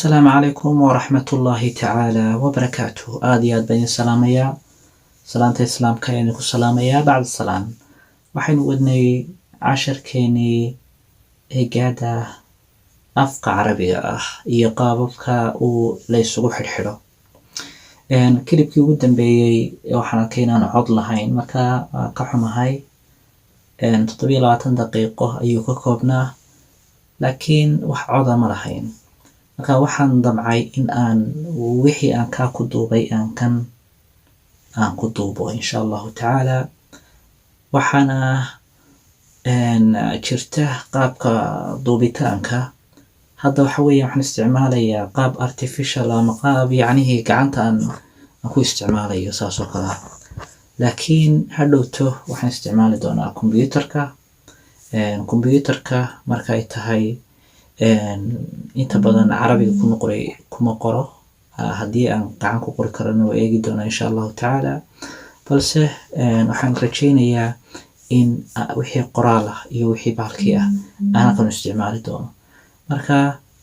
السلام عليكم ورحمة الله تعالى وبركاته. آديات بين السلامية سلامة الإسلام كينكو السلامية بعد السلام. وحين ودني عشر كيني إجادة أفق عربية يقابك وليس روح الحلو. كليبكي ودن بي وحنا كينا نعض لهين مكا كحما هاي تطبيق 20 دقيقة أيوكا كوبنا لكن وح عضا مرحين marka waxaan damcay in aan wixii aan ka ku duubay aan ku duubo insha Allah taala waxaana jirta qaabka duubitaanka hadda waxa weeyaan waxaan isticmaalayaa qaab artificial ama qaab yacni gacanta aan ku isticmaalayo saas oo kale laakiin hadhowto waxaan isticmaali doonaa computerka marka ay tahay inta badan carabiga kuma qoro haddii aan gacan ku qori karana waa eegi doonaa insha Allah taala balse waxaan rajaynayaa in wixii qoraal ah iyo wixii bahalkii ah aan kan isticmaali doono marka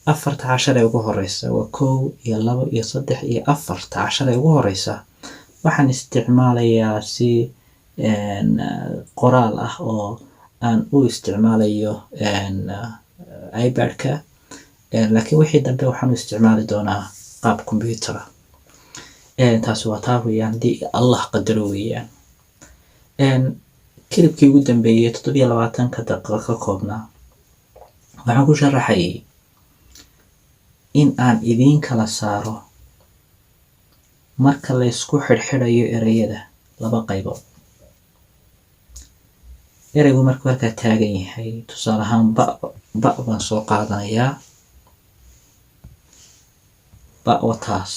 14 ee ugu horeysa waa 1 iyo 2 iyo 3 iyo 14 ee ugu horeysa waxaan isticmaalayaa si qoraal ah oo aan u isticmaalayo iPad-ka laakiin wixii dambe waxaan isticmaali doonaa qaab computer taas waa taa weeyaan hadii Allah qadaro weeyaan kilibkii ugu dambeeyay 27 daqiiqo ka koobnaa waxaan ku sharaxay in aan idin kala saaro marka la isku xirxirayo erayada laba qaybood eraygu marka taagan yahay tusaale ahaan ba baan soo qaadanayaa ba wataas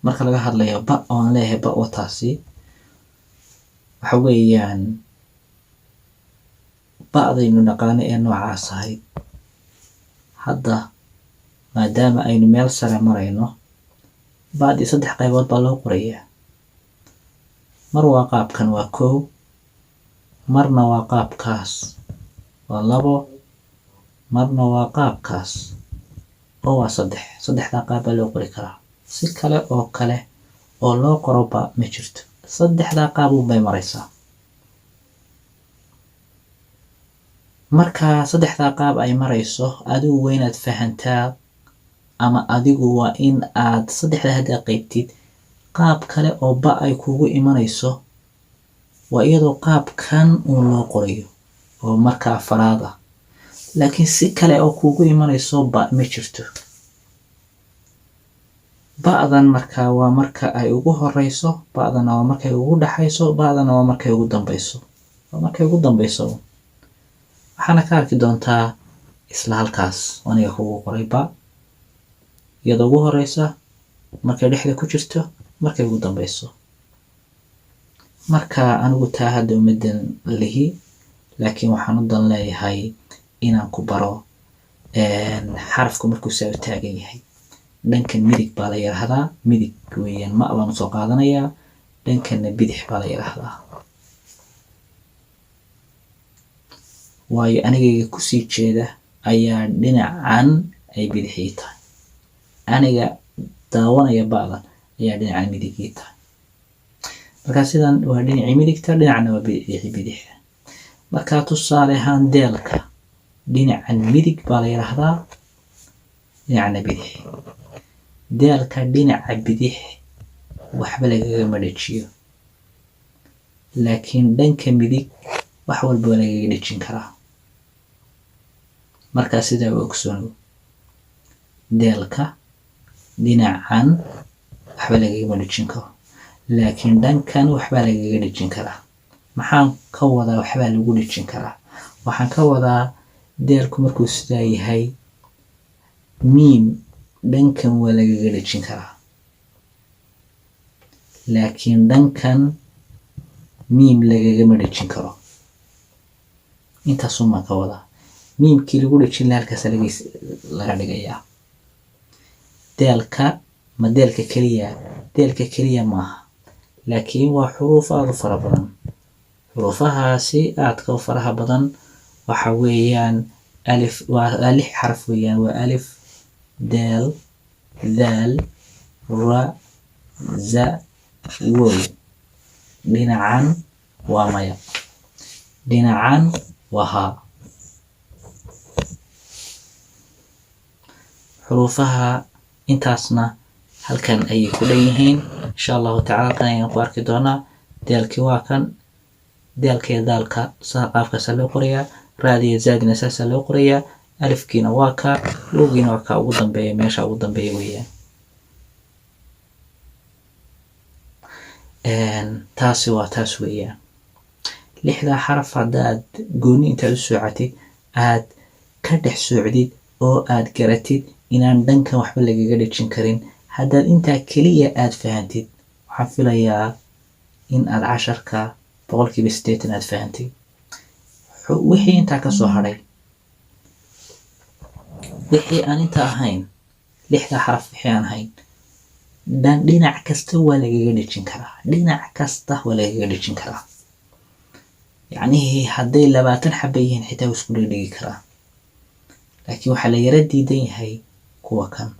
marka laga hadlayo ba aan leeyahay ba wataasi waxa weeyaan ba'daynu naqaano ee noocaas ahayd hadda maadaama aynu meel sare marayno ba'dii 3 qaybood baa loo qorayaa mar waa qaabkan waa 1 marna waa qaabkaas waa 2 marna waa qaabkaas oo waa 3 saddexda qaab baa loo qori karaa si kale oo loo qoro ba ma jirto saddexda qaab bay maraysaa marka saddexda qaab ay marayso adigu waa inaad fahantaa ama adigu waa in aad saddexda hada qaybtid qaab kale oo ba ay kugu imanayso waa iyadoo qaabkan uu loo qorayo oo marka afraad ah laakiin si kale oo kugu imanayso ba ma jirto ba'dan marka waa marka ay ugu horeyso ba'dan waa marka ay ugu dhaxayso ba'dan waa marka ay ugu dambayso waxaana ka arki doontaa isla halkaas aniga kugu qoray ba iyadoo ugu horeysa markay dhexda ku jirto markay ugu dambayso marka anigu taa hadda umadan lihi laakiin waxaan u dan leeyahay inaan ku baro xarafku markuu soo taagan yahay dhankan midig baa la yiraahdaa midig weeyaan ma baan soo qaadanayaa dhankan bidix baa la yiraahdaa waayo aniga ku sii jeeda ayaa dhinacan ay bidixii tahay aniga daawanaya ba'dan ayaa dhinaca midigii tahay marka sidan waa dhinaca midigta dhinacna waa bidixda marka tusaale ahaan deelka dhinaca midig baa la yiraahdaa dhinaca bidix deelka dhinaca bidix waxba lagama dhajiyo laakiin dhanka midig wax walba laga dhajin karaa marka sida uu ogsoon deelka dhinacan waxba lagama dhajin karo laakiin dhankan waxba lagaga dhajin karaa maxaan ka wadaa waxba lagu dhajin karaa waxaan ka wadaa deelku markuu sidaa yahay miim dhankan waa lagaga dhajin karaa laakiin dhankan miim lagagama dhajin karo intaas uma ka wadaa miimkii lagu dhajin lahaa halkaas laga dhigayaa deelka ma deelka kaliya maaha laakiin waa xuruuf aad u fara badan xuruufahaasi aadka u faraha badan waxa weeyaan ألف ولح حرف ويان وألف دال ذال را زا وو دينعان ومايا دينعان وها حروفها intaasna halkan ayay ku dhan yihiin insha allahu tacaala kan ayaan ku arki doonaa daalkii waa kan daalka iyo daalka saa qaabkaasaa loo qorayaa raadiyo zaadina saasaa loo qorayaa alifkiina waa ka lowgiina waa ka ugu dambeeya meesha ugu dambeeya weeyaan taasi waa taas weeyaan lixdaa xaraf haddaad gooni intaad u soocatid aad ka dhex soocdid oo aad garatid inaan dhankan waxba lagaga dhejin karin haddaad intaa keliya aad fahantid waxaan filayaa in aad casharka 80% aad fahantid wixii intaa ka soo hadhay wixii aan inta ahayn lixda xaraf wixii aan ahayn dhinac kasta waa lagaga dhejin karaa dhinac kasta waa lagaga dhejin karaa yacnihii hadday 20 xaba yihiin xitaa isku dhigi karaa laakiin waxaa la yara diidan yahay kuwa kan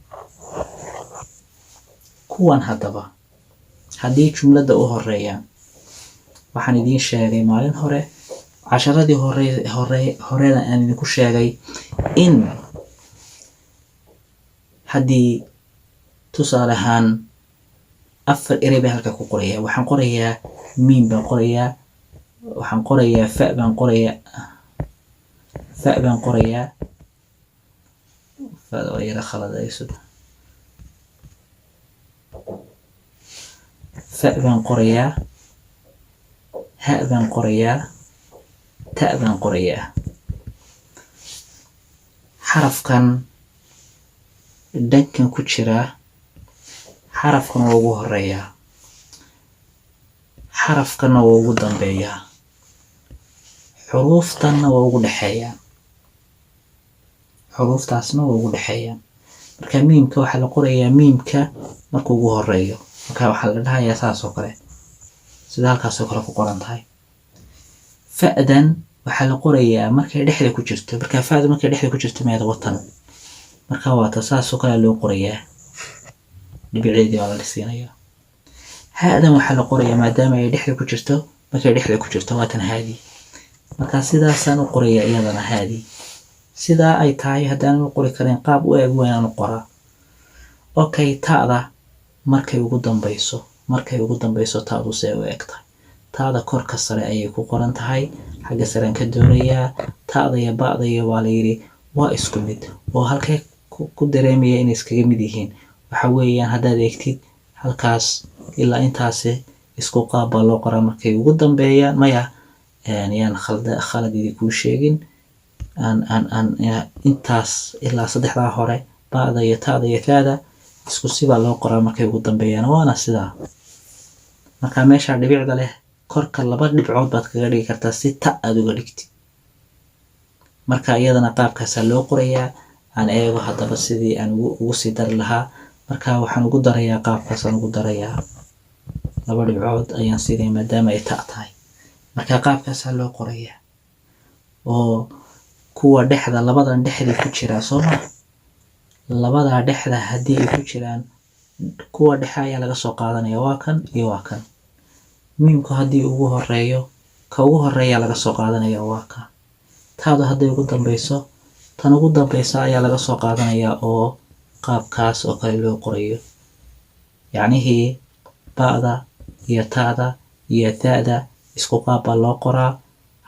kuwan haddaba haddii jumladda u horeeyaan waxaan idiin sheegay maalin hore casharadii horena aan idinku sheegay in haddii tusaale ahaan 4 erey baan halka ku qorayaa waxaan qorayaa miim baan qorayaa waxaan qorayaa fa baan qorayaa فهذا يرى خلد يسود فاء بن قرية هاء بن قرية تاء بن قرية حرف كان دكن كتشرة حرف كان وجوه الريا حرف كان وجوه ضمبية حروف تن وجوه حياة xuruuftaasna waa ugu dhaxeeyaan marka miimka waxaa la qorayaa miimka markuu ugu horeeyo marka waxaa la dhahayaa saas oo kale sida halkaas oo kale ku qoran tahay fa'dan waxaa la qorayaa markay dhexda ku jirto marka fa'da markay dhexda ku jirto meeda watan marka waa taas oo kale loo qorayaa dhibiceedii waa la siinayaa haadan waxaa la qorayaa maadaama ay dhexda ku jirto markay dhexda ku jirto watan haadi marka sidaasaan u qorayaa iyadana haadi sidaa ay tahay haddaan u qori karin qaab u eeg weynaan u qoraa okay taada markay ugu dambayso taadu see u eg tahay taada korka sare ayay ku qoran tahay xagga sareen ka doonayaa taada iyo ba'da iyo waa la yidhi waa isku mid oo halkay ku dareemaya inay iskaga mid yihiin waxa weeyaan haddaad eegtid halkaas ilaa intaasi isku qaab baa loo qoraa markay ugu dambeeyaan maya yaan khalad idinku sheegin intaas ilaa saddexdaa hore ba'da iyo taada iyo taada isku sibaa loo qoraa markay ugu dambeeyaan waana sidaa marka meesha dhibicda leh korka 2 dhibcood baad kaga dhigi kartaa si ta aad uga dhigtid marka iyadana qaabkaasaa loo qorayaa aan eego haddaba sidii aan ugu sii dari lahaa marka waxaan ugu darayaa qaabkaasaan ugu darayaa 2 dhibcood ayaan siinaya maadaama ay ta tahay marka qaabkaasaa loo qorayaa oo kuwa dhexda labadan dhexdii ku jira sooma labada dhexda haddii ay ku jiraan kuwa dhexe ayaa laga soo qaadanaya waa kan iyo waa kan miimku haddii ugu horeeyo ka ugu horeeya laga soo qaadanaya waa ka taadu hadday ugu dambayso tan ugu dambaysa ayaa laga soo qaadanaya oo qaabkaas oo kale loo qorayo yacnihii ba'da iyo taada iyo taada isku qaab baa loo qoraa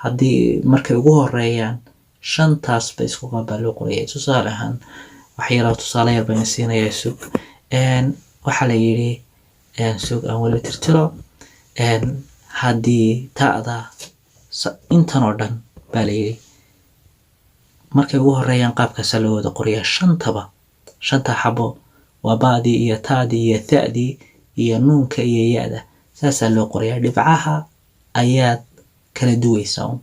haddii markay ugu horeeyaan shantaas ba isku qaab baa loo qoraya tusaale ahaan tusaale yar baan siinayaa sug waxaa la yidhi sug aan weli tirtiro haddii taada intan oo dhan baa la yidhi markay ugu horeeyaan qaabkaasaa loo wada qorayaa shanta xabo waa ba'dii iyo taadii iyo ta'dii iyo nuunka iyo ya'da saasaa loo qorayaa dhibcaha ayaad kala duwaysaa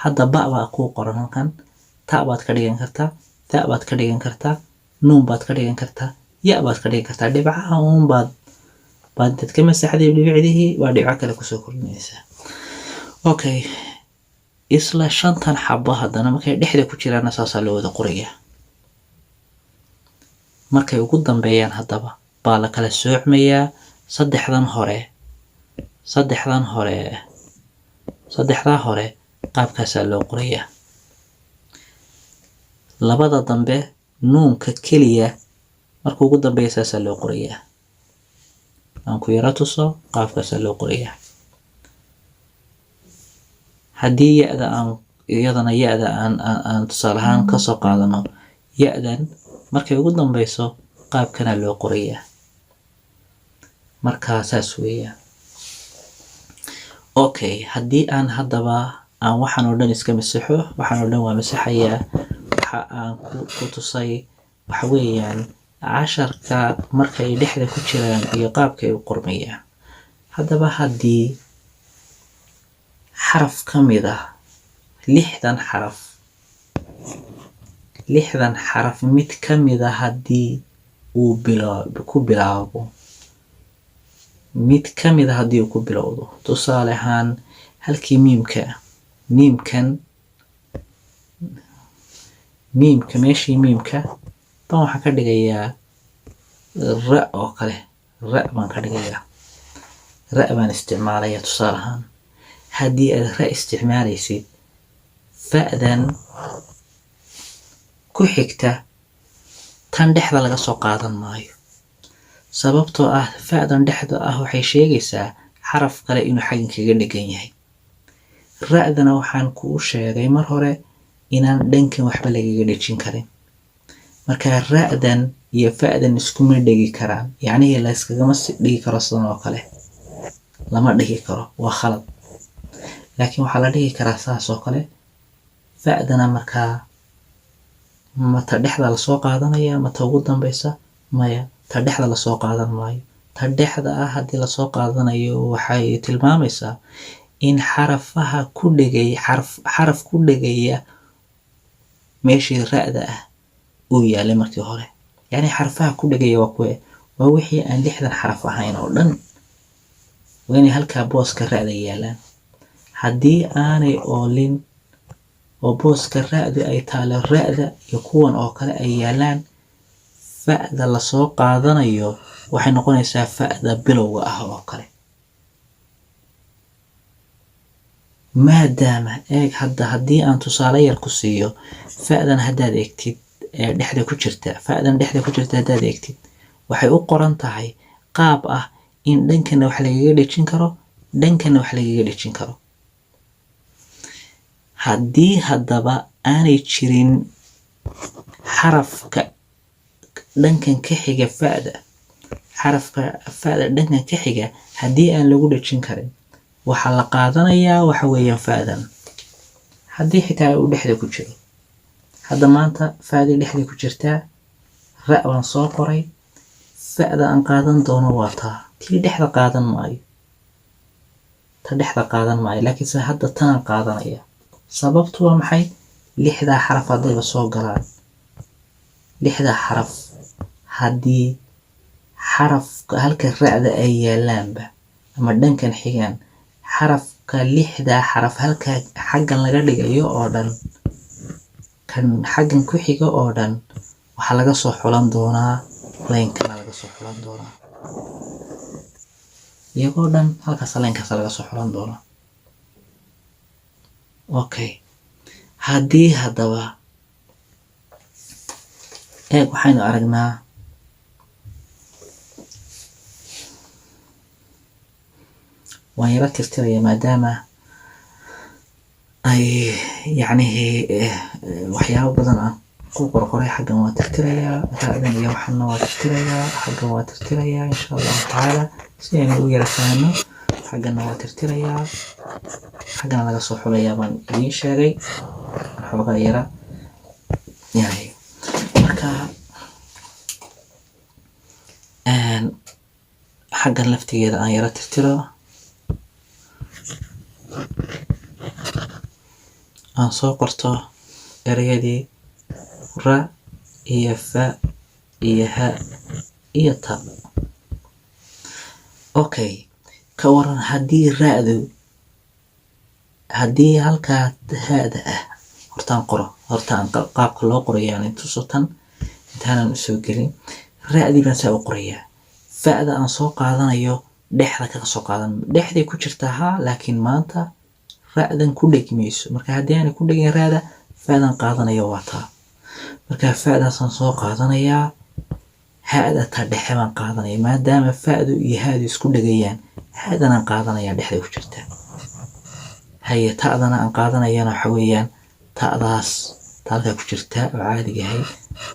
hadda ba' baa kuu qoran halkan ta baad ka dhigan kartaa ta baad ka dhigan kartaa nuun baad ka dhigan kartaa ya baad ka dhigan kartaa dhibcaha baad intaad ka masaxday dhibicdihii waa dhibco kale kusoo kordhinaysaa okay isla shantan xabo haddana markay dhexda ku jiraanna saasaa loo wada qorayaa. markay ugu dambeeyaan haddaba baa la kala soocmayaa. saddexdaa hore qaabkaasaa loo qorayaa. labada dambe nuunka keliya marka ugu dambeeya saasaa loo qorayaa. aan ku yara tuso qaabkaasaa loo qorayaa. haddii iyadana ya-da aan tusaale ahaan kasoo qaadano, ya-dan markay ugu dambeyso qaabkanaa loo qorayaa. markaa saas weeyaan. okay, haddii aan haddaba aan waxaan oo dhan iska masaxo, waxaan oo dhan waa masaxayaa. waxa aan ku tusay waxa weeyaan casharka markay dhexda ku jiraan iyo qaabkay u qormayaan. haddaba haddii xaraf ka mid ah 6 xaraf mid ka mid a haddii uu ku bilowdo, tusaale ahaan halkii miimka meeshii miimka baan waxaan ka dhigayaa ra oo kale. ra baan isticmaalaya tusaale ahaan. haddii aad ra isticmaalaysid, fa'dan ku xigta tan dhexda laga soo qaadan maayo, sababtoo ah fa'dan dhexda ah waxay sheegaysaa xaraf kale inuu xaggan kaga dhegan yahay. ra'dana waxaan kuu sheegay mar hore inaan dhankan waxba lagaga dhejin karin. marka ra'dan iyo fa'dan iskuma dhegi karaan, yacnihii la iskagama dhigi karo sidan oo kale, lama dhigi karo, waa khalad. laakiin waxaa la dhigi karaa saas oo kale. fa'dana markaa mata dhexda lasoo qaadanaya, mata ugu dambeysa maya, ta dhexda lasoo qaadan maayo. ta dhexda ah haddii lasoo qaadanayo waxay tilmaamaysaa in xarafaha xaraf ku dhegaya meeshii ra'da ah uu yaalay markii hore. yacni xarfaha ku dhegaya waa kuwe? waa wixii aan 6 xaraf ahayn oo dhan, waa inay halkaa booska ra'da yaalaan. haddii aanay oolin oo booska ra'du ay taalo, ra'da iyo kuwan oo kale ay yaalaan, fa'da lasoo qaadanayo waxay noqonaysaa fa'da bilowga ah oo kale. maadaama haddii aan tusaale yar ku siiyo, fa'dan haddaad eegtid ee dhexda ku jirta, haddaad eegtid waxay u qoran tahay qaab ah in dhankana wax lagaga dhejin karo, dhankana wax lagaga dhejin karo. haddii haddaba aanay jirin xarafka dhankan ka xiga fa'da dhankan ka xiga haddii aan lagu dhejin karin, waxaa la qaadanayaa waxa weeyaan fa'dan. haddii xitaa uu dhexda ku jiro, hadda maanta fa'dii dhexda ku jirtaa, ra baan soo qoray, fa'da aan qaadan doono waa taa, tii dhexda qaadan maayo, laakiinse hadda tanaan qaadanaya. sababtu waa maxay? 6 xaraf haddayba soo galaan, 6 xaraf haddii xarafka halka ra'da ay yaalaanba ama dhankan xigaan, xarafka 6 xaraf halka xaggan laga dhigayo oo dhan, kan xaggan ku xiga oo dhan waxaa laga soo xulan doonaa laynkana laga soo xulan doonaa. iyagoo dhan halkaas laynkaas laga soo xulan doonaa. okay, haddii haddaba waxaynu aragnaa waan yara tirtiraya maadaama ay yacnihii waxyaabo badan aan ku qorqoray. xaggan waa tirtirayaa, ra'dan iyo waxana waa tirtirayaa, xaggan waa tirtirayaa insha allahu tacaala si aynu u yara fahno. xaggana waa tirtirayaa, xaggana laga soo xulayaa baan idiin sheegay. xoogaa yara yahay marka xaggan laftigeeda aan yara tirtiro, aan soo qorto ereyadii ra iyo fa iyo ha iyo ta. okay, ka waran haddii ra'du haddii halkaa haada ah hortaan qaabka loo qorayaan intuusotan intaanan usoo gelin ra'dii baan saa u qorayaa. fa'da aan soo qaadanayo dhexda kaga soo qaadan, dhexday ku jirtaa haa, laakiin maanta ra'dan ku dhegi mayso. marka haddii aanay ku dhegin ra'da, fa'dan qaadanayo waa taa. marka fa'daasaan soo qaadanayaa, ha'da ta dhexe baan qaadanaya maadaama fa'du iyo haadu isku dhegayaan. ha'danaan qaadanayaa dhexda ku jirta. haye ta'dana aan qaadanayana waxa weeyaan ta'daas halkaa ku jirta oo caadiga ahayd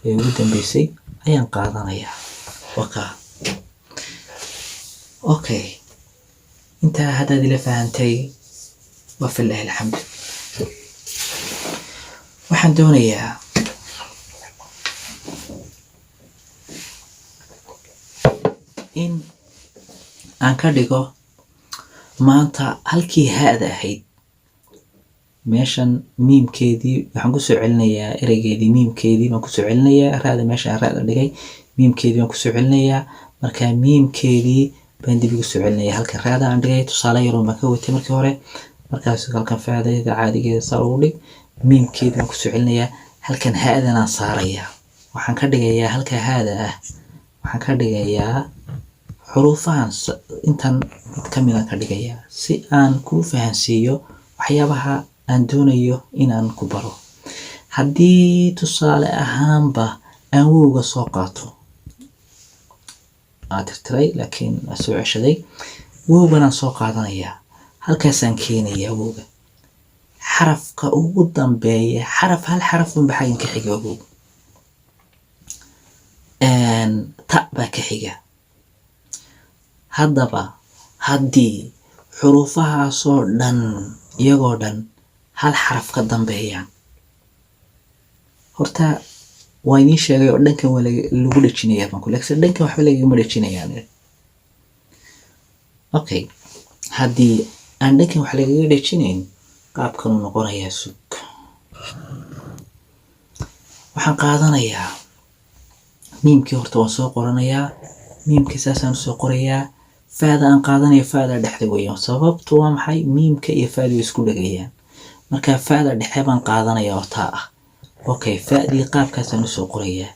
ee ugu dambeysay ayaan qaadanayaa. wakaa okay, intaa haddaad ila fahantay waa filaahi alxamdu. waxaan doonayaa in aan ka dhigo maanta halkii ha'da ahayd meeshan miimkeedii waxaan kusoo celinayaa ereygeedii miimkeedii baan kusoo celinayaa. ra'da meesha aan ra'da dhigay miimkeedii baan kusoo celinayaa. marka miimkeedii baan dib ugu soo celinayaa halka ra'da aan dhigay. tusaale yaroon baan ka watay markii hore. markaas halkan fa'dayda caadigeeda saa ugu dhig, miimkeedii baan kusoo celinayaa. halkan ha'dan aan saarayaa, waxaan ka dhigayaa halka ha'da ah waxaan ka dhigayaa xuruufahan intan mid ka mid aan ka dhigayaa si aan kuu fahansiiyo waxyaabaha aan doonayo inaan ku baro. haddii tusaale ahaanba aan wowga soo qaato, aan tirtiray laakiin aan soo ceshaday, wowganaan soo qaadanayaa, halkaasaan keenayaa wowga. xarafka ugu dambeeya hal xaraf unba xaggan ka xiga wow, ta baa ka xiga. haddaba haddii xuruufahaasoo dhan iyagoo dhan hal xaraf ka dambeeyaan, horta waa idiin sheegay oo dhankan waa lagu dhejinayaa baan ku leegsan, dhankan waxba lagama dhejinayaan. okay, haddii aan dhankan wax lagaga dhejinayn qaabkan uu noqonayaa sug. waxaan qaadanayaa miimkii, horta waan soo qoranayaa miimkii, saasaan usoo qorayaa. fa'da aan qaadanayo fa'da dhexe weeyaan. sababtu waa maxay? miimka iyo fa'du way isku dhegayaan. marka fa'da dhexe baan qaadanayaa oo taa ah. okay, fa'dii qaabkaasaan usoo qorayaa.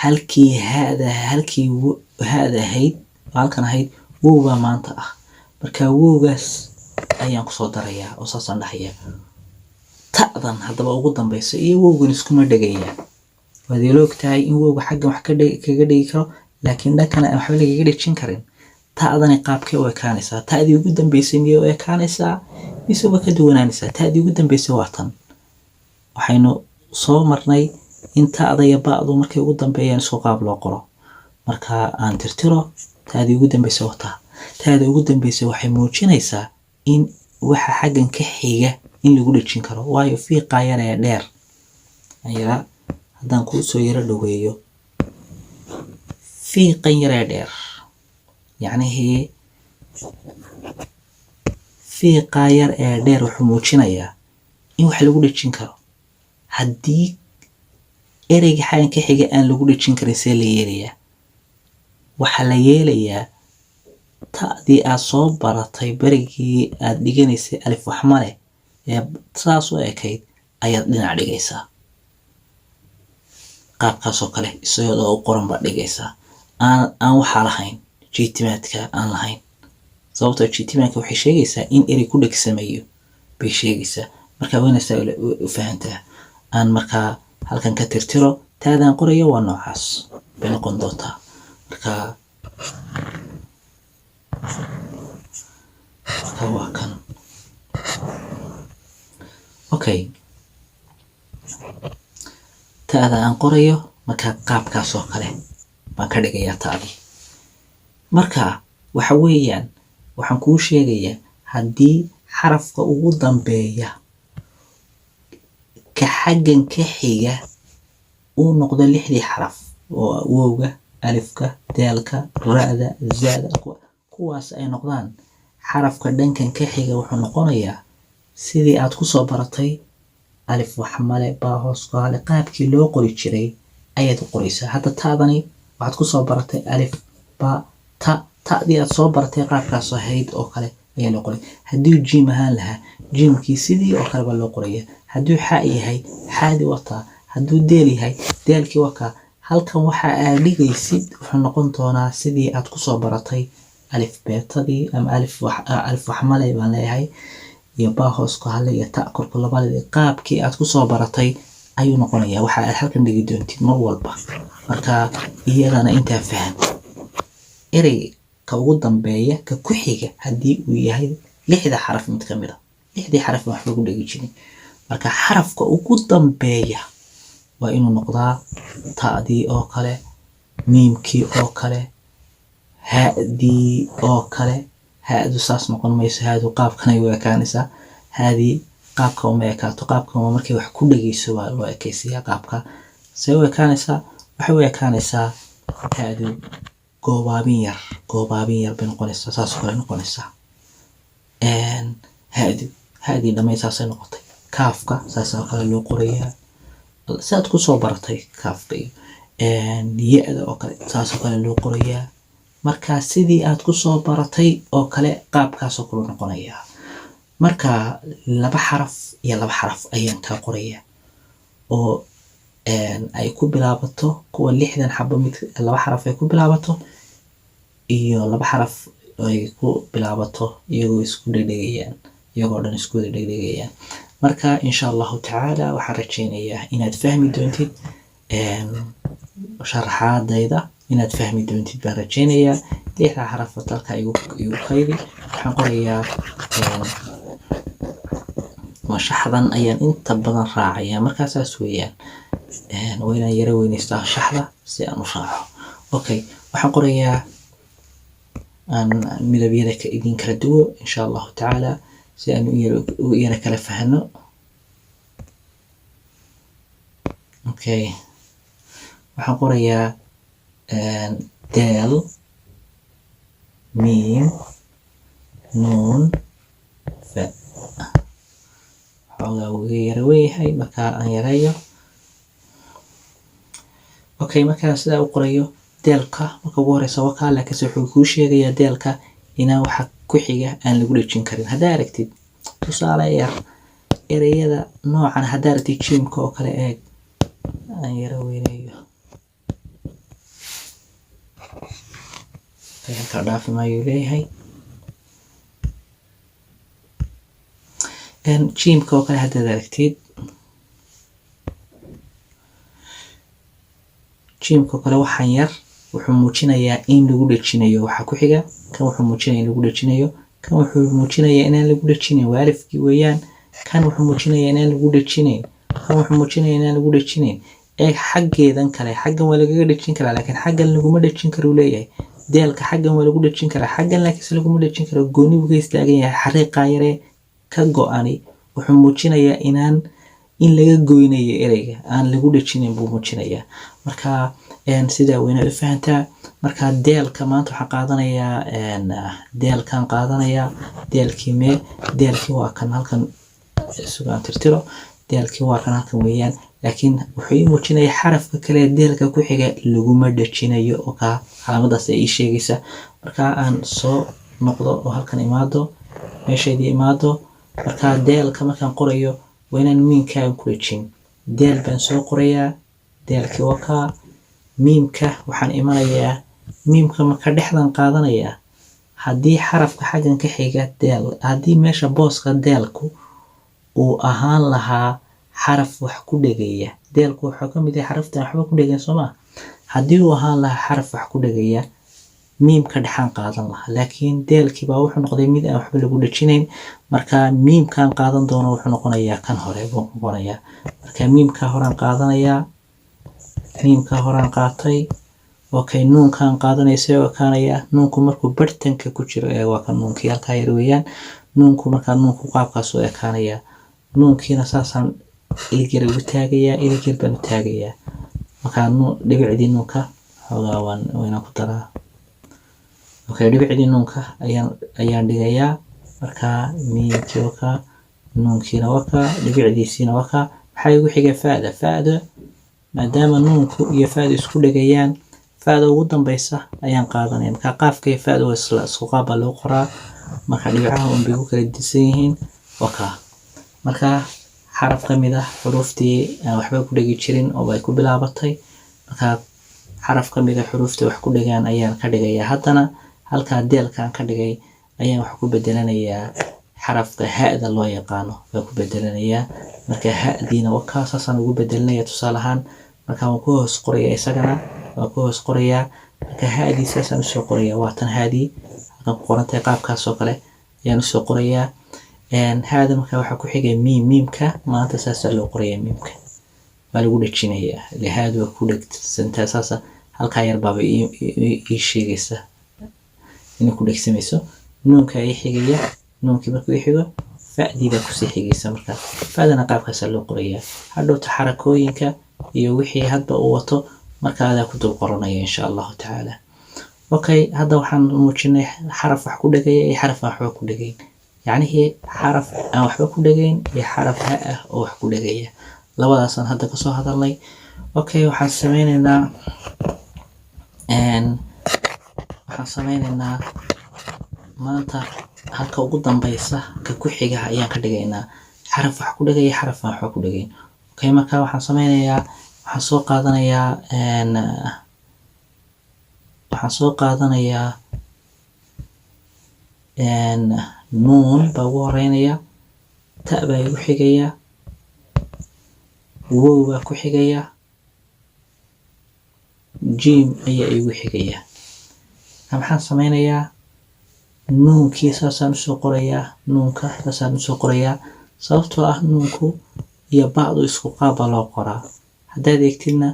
halkii ha'da ahayd halkan ahayd wow baa maanta ah. marka wowgaas ayaan kusoo darayaa oo saasaan dhahayaa. ta'dan haddaba ugu dambeysa iyo wowgan iskuma dhegayaan. waad ila ogtahay in wowga xaggan wax kaga dhigi karo, laakiin dhankana aan waxba lagaga dhejin karin. ta'dani qaabkee u ekaanaysaa? ta'dii ugu dambeysay miyay u ekaanaysaa mise waa ka duwanaanaysaa? ta'dii ugu dambeysay waa tan. waxaynu soo marnay in ta'da iyo ba'du markay ugu dambeeyaan isku qaab loo qoro. marka aan tirtiro, ta'dii ugu dambeysay waa taa. ta'da ugu dambeysay waxay muujinaysaa in waxa xaggan ka xiga in lagu dhejin karo, waayo fiiqaa yar ee dheer haddaan kuu soo yaro dhaweeyo, fiiqan yar ee dheer yacnihii fiiqaa yar ee dheer wuxuu muujinayaa in wax lagu dhejin karo. haddii ereyga xaggan ka xiga aan lagu dhejin karin see la yeelayaa? waxaa la yeelayaa ta'dii aad soo baratay berigii aad dhiganaysay alif waxmale ee saas u ekayd ayaad dhinac dhigaysaa. qaabkaasoo kale isagoo u qoran baad dhigaysaa, aan waxaa lahayn jiitimaadka aan lahayn. sababtoo jiitimaadka waxay sheegaysaa in erey ku dhegsameeyo bay sheegaysaa. marka waynaysaa u fahantaa. aan markaa halkan ka tirtiro, taadaan qorayo waa noocaas bay noqon doontaa. marka waa kan. okay, ta'da aan qorayo markaa qaabkaasoo kale baan ka dhigayaa ta'dii. marka waxa weeyaan waxaan kuu sheegayaa haddii xarafka ugu dambeeya ka xaggan ka xiga uu noqdo 6dii xaraf oo wowga, alifka, daalka, ra'da, zaada, kuwaas ay noqdaan, xarafka dhankan ka xiga wuxuu noqonayaa sidii aad ku soo baratay alif waxmale baa hoos qaale qaabkii loo qori jiray ayaad u qoraysaa. hadda ta'dani waxaad ku soo baratay alif ba ta'dii aad soo baratay qaabkaas ahayd oo kale ayaa loo qoraya. haddii jiim ahaan lahaa jiimkii sidii oo kale baa loo qoraya. hadduu xa yahay xaadii wataa, hadduu deel yahay deelkii wakaa. halkan waxa aad dhigaysid wuxuu noqon doonaa sidii aad kusoo baratay alif beetadii ama alif waxmale baan leeyahay iyo baa hoos ku hadle iyo ta korku labadii qaabkii aad kusoo baratay ayuu noqonayaa waxa aad halkan dhigi doontid mar walba. marka iyadana intaa faham. ereyga ugu dambeeya ka ku xiga haddii uu yahay 6 xaraf mid kamid ah, 6 xaraf wax lagu dhigi jiray. marka xarafka ugu dambeeya waa inuu noqdaa ta'dii oo kale, miimkii oo kale, haadii oo kale. haadu saas noqon mayso, haadu qaabkan ay u ekaanaysaa. haadii qaabka uma ekaato, qaabkan waa markay wax ku dhageyso waa loo ekaysiyaa qaabka. see u ekaanaysaa? waxay u ekaanaysaa haadu goobaabin yar bay noqonaysaa, saas oo kale noqonaysaa. haadii dhamay saasay noqotay. kaafka saas oo kale loo qorayaa saad kusoo baratay kaafka iyo ya-da oo kale saas oo kale loo qorayaa. marka sidii aad kusoo baratay oo kale qaabkaas oo kale noqonayaa. marka 2 xaraf iyo 2 xaraf ayaan kaa qorayaa oo ay ku bilaabato kuwa 60 xabo mid 2 xaraf ay ku bilaabato iyo 2 xaraf ay ku bilaabato iyagoo isku dhegdhegayaan, iyagoo dhan isku dhegdhegayaan. marka insha Allahu tacaala waxaan rajaynayaa inaad fahmi doontid sharaxaadayda, inaad fahmi doontid baan rajaynayaa. 6 xaraf talka igu qaybi. waxaan qorayaa shaxdan ayaan inta badan raacayaa. markaa saas weeyaan waa inaan yara weynaystaa shaxda si aan u raaco. okay, waxaan qorayaa aan midabyada ka idin kala duwo insha Allahu tacaala si aan u yara kala fahno. okay, waxaan qorayaa deel, miim, nuun, fa. xoogaa wuu yara weyahay markaa aan yareeyo. okay, markaan sidaa u qorayo deelka marka ugu horeysa wakaa, laakiinse wuxuu kuu sheegayaa deelka inaan waxa ku xiga aan lagu dhejin karin. haddaa aragtid tusaale yar ereyada noocan, haddaa aragtid jiimka oo kale eeg aan yara weynayo. halkaa dhaafi maayuu leeyahay. jiimka oo kale haddaad aragtid, jiimka oo kale waxaan yar wuxuu muujinayaa in lagu dhejinayo waxa ku xiga, kan wuxuu muujinayaa in lagu dhejinayo, kan wuxuu muujinayaa inaan lagu dhejinayn, waa alifkii weeyaan. kan wuxuu muujinayaa inaan lagu dhejinayn, kan wuxuu muujinayaa inaan lagu dhejinayn. eeg xaggeedan kale, xaggan waa lagaga dhejin karaa laakiin xaggan laguma dhejin karo uu leeyahay. deelka xaggan waa lagu dhejin karaa, xaggan laakiinse laguma dhejin karo. gooni buu ka istaagan yahay. xariiqaa yaree ka go-ani wuxuu muujinayaa in laga goynayo ereyga, aan lagu dhejinayn buu muujinayaa. marka sidaa weyna u fahantaa. marka deelka maanta waxaan qaadanayaa deelkan qaadanayaa. deelkii waa kan halkan sugaan tirtiro. deelkii waa kan halkan weeyaan, laakiin wuxuu ii muujinayaa xarafka kale deelka ku xiga laguma dhejinayo oo ka calaamadaas ay ii sheegaysa. marka aan soo noqdo oo halkan imaado, meeshaydii imaado. marka deelka markaan qorayo waa inaan miimka ku dhejin. deel baan soo qorayaa, deelkii waa ka. miimka waxaan imanayaa, miimka marka dhexdan qaadanayaa. haddii xarafka xaggan ka xiga deel, haddii meesha booska deelku uu ahaan lahaa xaraf wax ku dhegaya, deelku wuxuu ka mid yahay xaraftan waxba ku dhegan soo maa. haddii uu ahaan lahaa xaraf wax ku dhegaya miimka dhexaan qaadan lahaa, laakiin deelkii baa wuxuu noqday mid aan waxba lagu dhejinayn. marka miimkaan qaadan doono wuxuu noqonayaa kan hore buu noqonayaa. marka miimka horaan qaadanayaa, miimka horaan qaatay. okay, nuunkaan qaadanaysa oo kaanaya. nuunku markuu bartanka ku jiro ee waa kan nuunkii halkaa yar weeyaan. nuunku markaa nuunku qaabkaas oo ekaanaya. nuunkiina saasaan iligir ugu taagayaa, iligir baan u taagayaa. markaa dhibicdii nuunka xoogaa waynaan ku daraa. okay, dhibicdii nuunka ayaan dhigayaa. markaa miimkii wakaa, nuunkiina wakaa, dhibicdiisiina wakaa. maxaa igu xiga faada. faada maadaama nuunku iyo faada isku dhegayaan, faada ugu dambeysa ayaan qaadanaya. markaa qaafka iyo faada waa isku qaab baa loo qoraa. marka dhibicaha un bay ku kala disan yihiin waka. marka xaraf ka mid ah xuruuftii aan waxba ku dhigi jirin oo ay ku bilaabatay, marka xaraf ka mid ah xuruuftii wax ku dhigaan ayaan ka dhigayaa. haddana halkaa deelkaan ka dhigay ayaan wax ku bedelanayaa xarafka ha-da loo yaqaano baa ku bedelanayaa. marka ha-diina wakaa saasaan ugu bedelinaya tusaale ahaan. marka waan ku hoos qorayaa isagana, waan ku hoos qorayaa. marka ha-dii saasaan usoo qorayaa, waa tan ha-dii halkan ku qorantahay qaabkaas oo kale ayaan usoo qorayaa. ha-da marka waxaa ku xigay miimka, maanta saasaa loo qorayaa. miimka waa lagu dhejinayaa, ile ha-du waa ku dhegsantaa saasa, halkaa yar baaba ii sheegaysa inay ku dhegsamayso. nuunka ii xigaya, nuunkii markuu ii xigo fa-dii baa kusii xigaysa. marka fa-dana qaabkaasaa loo qorayaa. hadhowta xarakooyinka iyo wixii hadba uu wato marka adaa ku dul qoranaya insha allahu tacaala. okay, hadda waxaan muujinay xaraf wax ku dhegaya iyo xaraf aan waxba ku dhegayn, yacnihii xaraf aan waxba ku dhegayn iyo xaraf ha ah oo wax ku dhegaya, labadaasaan hadda kasoo hadalnay. okay, waxaan sameyneynaa maanta halka ugu dambeysa ka ku xiga ayaan ka dhigaynaa xaraf wax ku dhegaya, xaraf aan waxba ku dhegayn. okay, marka waxaan soo qaadanayaa nuun baa ugu horeynaya, ta baa igu xigaya, wow baa ku xigaya, jiim ayaa igu xigaya. maxaan sameynayaa nuunkii saasaan usoo qorayaa, nuunka saasaan usoo qorayaa, sababtoo ah nuunku iyo bacdu isku qaab baa loo qoraa. haddaad eegtidna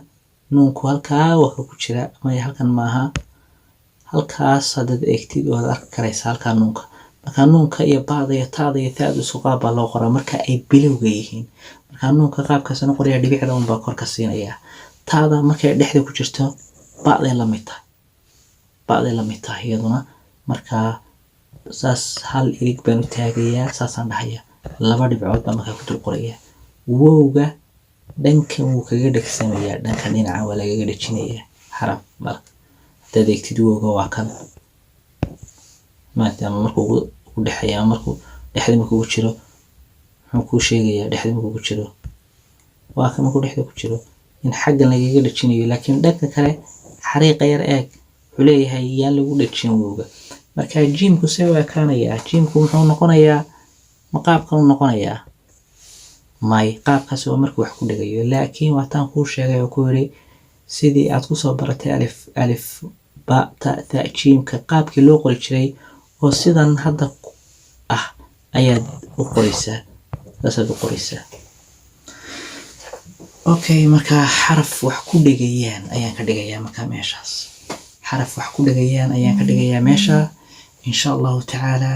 nuunku halkaa waa ka ku jira, maya halkan maaha, halkaas haddaad eegtid waad arki karaysaa halkaa nuunka. marka nuunka iyo bacda iyo taada iyo taadu isku qaab baa loo qoraa marka ay bilowga yihiin. marka nuunka qaabkaasaan u qorayaa, dhibicda un baa kor ka siinayaa. taada markay dhexda ku jirto bacday la mid tahay iyaduna. marka saas hal ilig baan u taagayaa, saasaan dhahayaa, 2 dhibcood baa markaa ku dul qorayaa. wowga dhankan wuu kaga dhegsamayaa, dhanka dhinaca waa lagaga dhejinayaa xaraf. marka haddaad eegtid wowga waa kan, maadaama markuu ugu dhexeeya ama markuu dhexda markuu jiro muxuu kuu sheegayaa, dhexda markuu ku jiro waa kan, markuu dhexda ku jiro in xaggan lagaga dhejinayo, laakiin dhanka kale xariiqa yar eeg wuxuu leeyahay yaan lagu dhejin wowga. marka jiimku see u ekaanayaa, jiimku muxuu noqonayaa, ma qaabkan u noqonayaa, may qaabkaasi waa markuu wax ku dhegayo. laakiin waataan kuu sheegay oo ku yiri sidii aad kusoo baratay alif ba ta tha jiimka qaabkii loo qori jiray oo sidan hadda ah ayaad u qoraysaa, saasaad u qoraysaa. okay, marka xaraf wax ku dhegayaan ayaan ka dhigayaa markaa meeshaas, xaraf wax ku dhegayaan ayaan ka dhigayaa meesha insha allahu tacaala.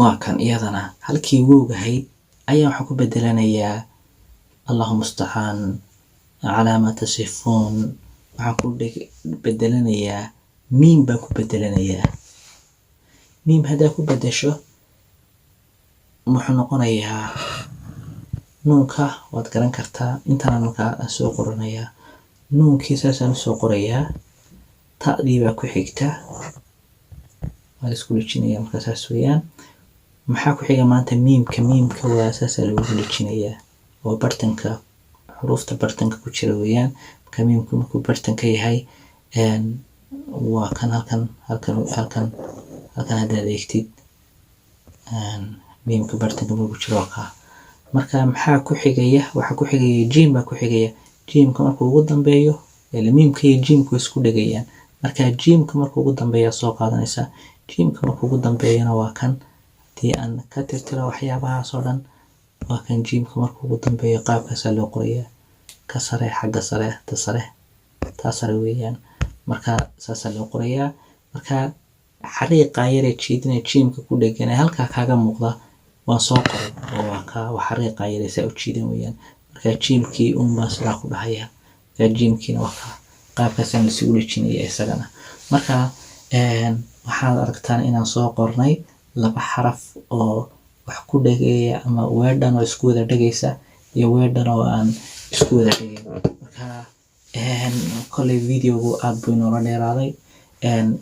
waa kan iyadana halkii wowgahayd ayaan waxaan ku bedelanayaa allahu mustacaan calaa maa tasifuun, waxaan ku bedelanayaa miim baan ku bedelanayaa. miim haddaa ku bedesho muxuu noqonayaa, nuunka waad garan kartaa, intana markaa soo qoranayaa. nuunkii saasaan usoo qorayaa, ta'dii baa ku xigta, waa la isku dhejinayaa. marka saas weeyaan. maxaa ku xiga maanta miimka waa saasaa lagu dhejinayaa, oo bartanka xuruufta bartanka ku jira weeyaan. marka miimku markuu bartanka yahay waa kan halkan haddaad eegtid miimka bartanka markuu jiro waa kaa. marka maxaa ku xigaya, waxaa ku xigaya jiim baa ku xigaya. jiimka markuu ugu dambeeyo, miimka iyo jiimku isku dhegayaan. marka jiimka markuu ugu dambeeyaa soo qaadanaysaa, jiimka markuu ugu dambeeyana waa kan. haddii aan ka tirtiro waxyaabahaas oo dhan, waa kan jiimka markuu ugu dambeeyo qaabkaasaa loo qorayaa, ka sare xagga sare taa sare weeyaan. marka saasaa loo qorayaa. marka xariiqa yaree jeedina jiimka ku dhegan ee halkaa kaaga muuqda waan soo qoray, oo waa xariiqa yaree saa u jiidan weeyaan. marka jiimkii baan sidaa ku dhahayaa, marka jiimkiina waa qaabkaasaan lasii dhejinaya isagana. marka waxaad aragtaan inaan soo qornay 2 xaraf oo wax ku dhegaya, ama weedhan oo isku wada dhegaysa iyo weedhan oo aan isku wada dhegayn. marka kolley videogu aad buu inoola dheeraaday.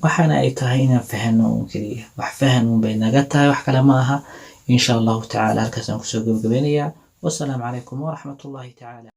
waxaana ay tahay inaan fahano un keliya wax fahan un bay naga tahay wax kale ma aha. insha allahu tacaala halkaasaan kusoo gabagabaynayaa. wassalaamu calaykum waraxmat ullahi tacaala.